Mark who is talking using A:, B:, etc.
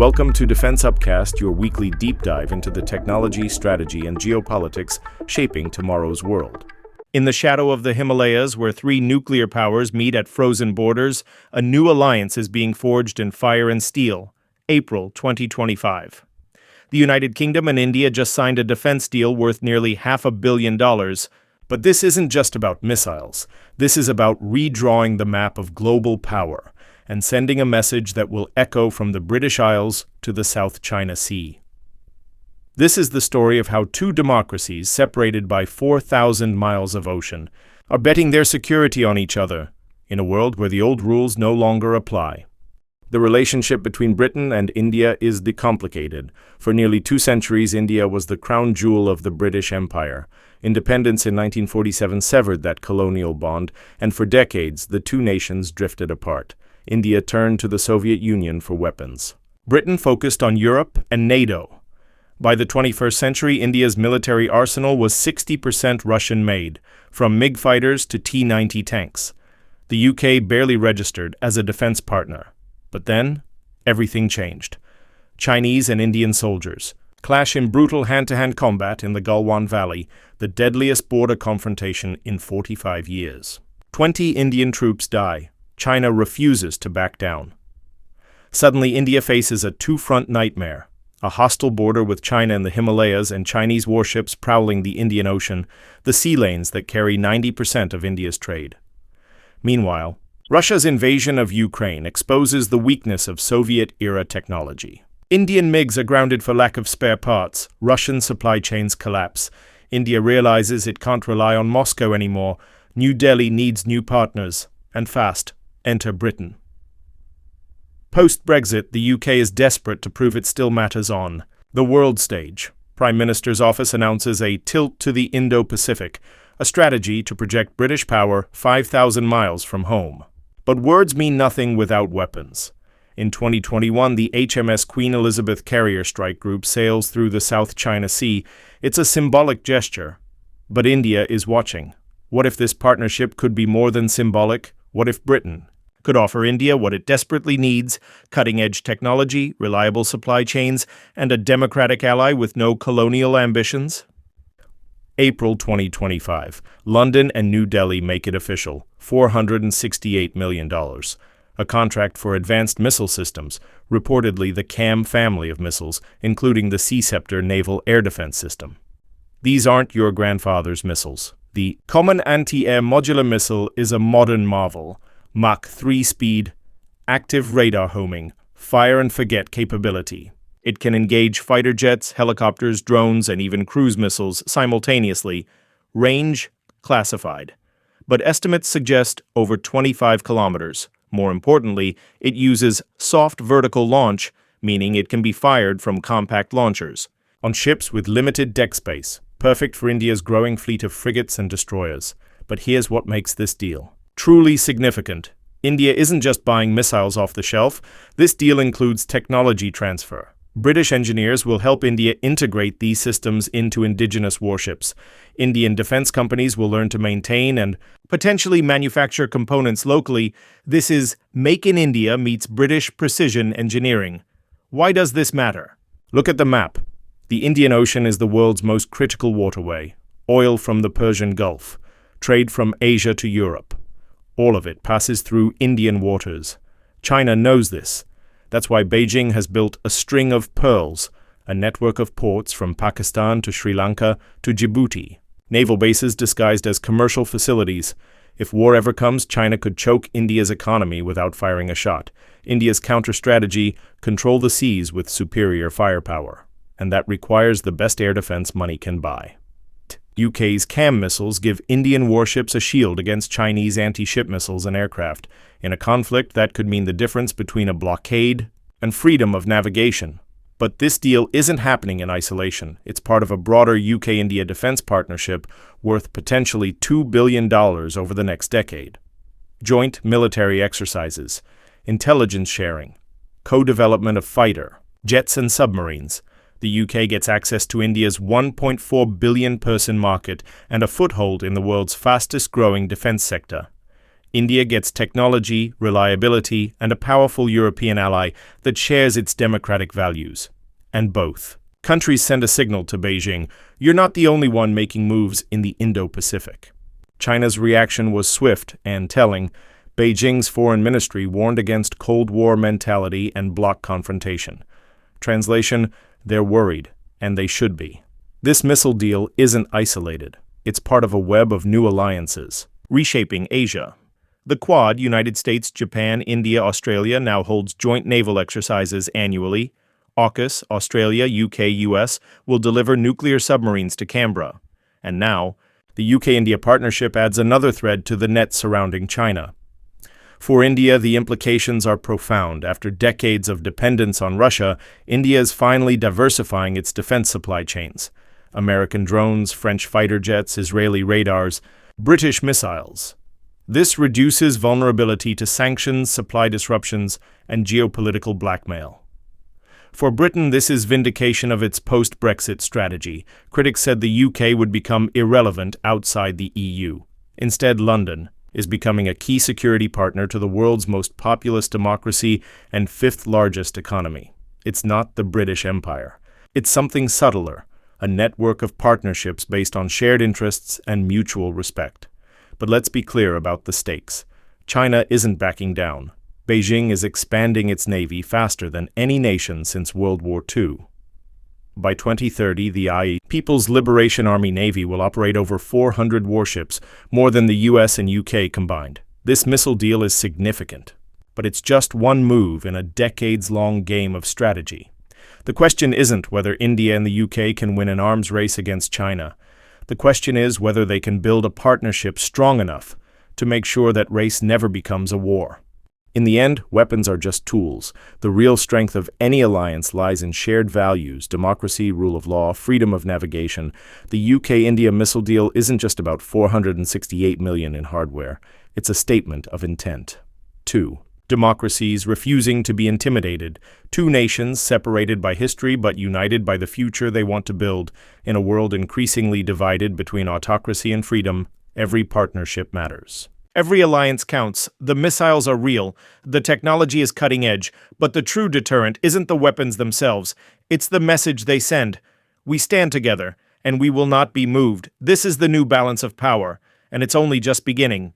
A: Welcome to Defense Upcast, your weekly deep dive into the technology, strategy, and geopolitics shaping tomorrow's world. In the shadow of the Himalayas, where three nuclear powers meet at frozen borders, a new alliance is being forged in fire and steel. April 2025. The United Kingdom and India just signed a defense deal worth nearly $500 million. But this isn't just about missiles. This is about redrawing the map of global power and sending a message that will echo from the British Isles to the South China Sea. This is the story of how two democracies separated by 4,000 miles of ocean are betting their security on each other in a world where the old rules no longer apply. The relationship between Britain and India is decomplicated. For nearly 2 centuries, India was the crown jewel of the British Empire. Independence in 1947 severed that colonial bond, and for decades the two nations drifted apart. India turned to the Soviet Union for weapons. Britain focused on Europe and NATO. By the 21st century, India's military arsenal was 60% Russian-made, from MiG fighters to T-90 tanks. The UK barely registered as a defense partner. But then, everything changed. Chinese and Indian soldiers clash in brutal hand-to-hand combat in the Galwan Valley, the deadliest border confrontation in 45 years. 20 Indian troops die. China refuses to back down. Suddenly, India faces a two-front nightmare. A hostile border with China in the Himalayas and Chinese warships prowling the Indian Ocean, the sea lanes that carry 90% of India's trade. Meanwhile, Russia's invasion of Ukraine exposes the weakness of Soviet-era technology. Indian MiGs are grounded for lack of spare parts. Russian supply chains collapse. India realizes it can't rely on Moscow anymore. New Delhi needs new partners. And fast. Enter Britain. Post-Brexit, the UK is desperate to prove it still matters on the world stage. Prime Minister's office announces a tilt to the Indo-Pacific, a strategy to project British power 5,000 miles from home. But words mean nothing without weapons. In 2021, the HMS Queen Elizabeth carrier strike group sails through the South China Sea. It's a symbolic gesture. But India is watching. What if this partnership could be more than symbolic? What if Britain could offer India what it desperately needs: cutting-edge technology, reliable supply chains, and a democratic ally with no colonial ambitions? April 2025. London and New Delhi make it official. $468 million. A contract for advanced missile systems, reportedly the CAMM family of missiles, including the Ceptor naval air defense system. These aren't your grandfather's missiles. The Common Anti-Air Modular Missile is a modern marvel. Mach 3 speed, active radar homing, fire-and-forget capability. It can engage fighter jets, helicopters, drones, and even cruise missiles simultaneously. Range classified. But estimates suggest over 25 kilometers. More importantly, it uses soft vertical launch, meaning it can be fired from compact launchers on ships with limited deck space, perfect for India's growing fleet of frigates and destroyers. But here's what makes this deal truly significant. India isn't just buying missiles off the shelf. This deal includes technology transfer. British engineers will help India integrate these systems into indigenous warships. Indian defense companies will learn to maintain and potentially manufacture components locally. This is Make in India meets British precision engineering. Why does this matter? Look at the map. The Indian Ocean is the world's most critical waterway. Oil from the Persian Gulf. Trade from Asia to Europe. All of it passes through Indian waters. China knows this. That's why Beijing has built a string of pearls, a network of ports from Pakistan to Sri Lanka to Djibouti. Naval bases disguised as commercial facilities. If war ever comes, China could choke India's economy without firing a shot. India's counter-strategy: control the seas with superior firepower. And that requires the best air defense money can buy. UK's CAMM missiles give Indian warships a shield against Chinese anti-ship missiles and aircraft. In a conflict, that could mean the difference between a blockade and freedom of navigation. But this deal isn't happening in isolation. It's part of a broader UK-India defense partnership worth potentially $2 billion over the next decade. Joint military exercises, intelligence sharing, co-development of fighter, jets and submarines. The UK gets access to India's 1.4 billion person market and a foothold in the world's fastest-growing defense sector. India gets technology, reliability, and a powerful European ally that shares its democratic values. And both countries send a signal to Beijing, you're not the only one making moves in the Indo-Pacific. China's reaction was swift and telling. Beijing's foreign ministry warned against Cold War mentality and bloc confrontation. Translation, they're worried, and they should be. This missile deal isn't isolated. It's part of a web of new alliances. Reshaping Asia. The Quad, United States, Japan, India, Australia, now holds joint naval exercises annually. AUKUS, Australia, UK, US, will deliver nuclear submarines to Canberra. And now, the UK-India partnership adds another thread to the net surrounding China. For India, the implications are profound. After decades of dependence on Russia, India is finally diversifying its defense supply chains. American drones, French fighter jets, Israeli radars, British missiles. This reduces vulnerability to sanctions, supply disruptions, and geopolitical blackmail. For Britain, this is vindication of its post-Brexit strategy. Critics said the UK would become irrelevant outside the EU. Instead, London is becoming a key security partner to the world's most populous democracy and fifth largest economy. It's not the British Empire. It's something subtler, a network of partnerships based on shared interests and mutual respect. But let's be clear about the stakes. China isn't backing down. Beijing is expanding its navy faster than any nation since World War II. By 2030, the People's Liberation Army Navy will operate over 400 warships, more than the US and UK combined. This missile deal is significant, but it's just one move in a decades-long game of strategy. The question isn't whether India and the UK can win an arms race against China. The question is whether they can build a partnership strong enough to make sure that race never becomes a war. In the end, weapons are just tools. The real strength of any alliance lies in shared values, democracy, rule of law, freedom of navigation. The UK-India missile deal isn't just about $468 million in hardware. It's a statement of intent. 2. Democracies refusing to be intimidated. Two nations separated by history but united by the future they want to build. In a world increasingly divided between autocracy and freedom, every partnership matters. Every alliance counts. The missiles are real. The technology is cutting edge. But the true deterrent isn't the weapons themselves. It's the message they send. We stand together, and we will not be moved. This is the new balance of power, and it's only just beginning.